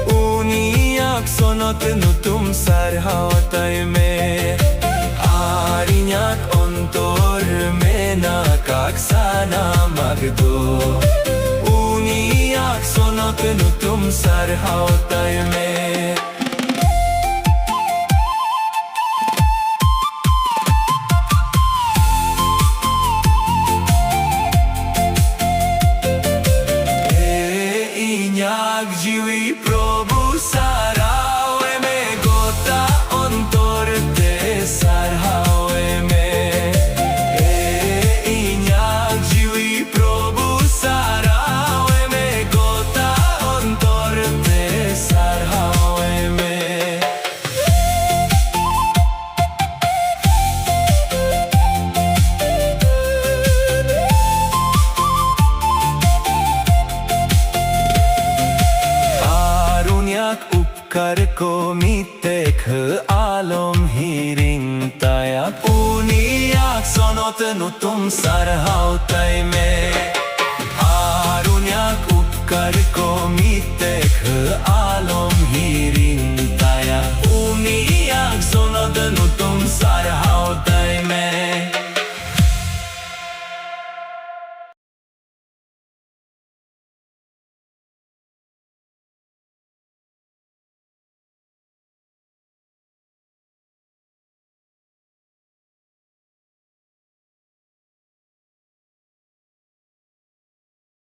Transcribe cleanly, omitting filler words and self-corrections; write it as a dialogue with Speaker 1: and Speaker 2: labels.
Speaker 1: Uniak, sonot, nutum, sarhaotaeme. Iñak, ontor, menakak, sanamak. Uniak, sonot, nutum, sarhaotaeme. Iñak, Jiwi Probhu Sarhaoeme. Gota, ontor, sarhaoeme. Iñak, Jiwi Probhu Sarhaoeme. Gota, ontor, sarhaoeme. Uniak, upkarko, alom, hirintaea. Uniak, sonot, nutum, sarhaotaeme. Uniak, upkarko,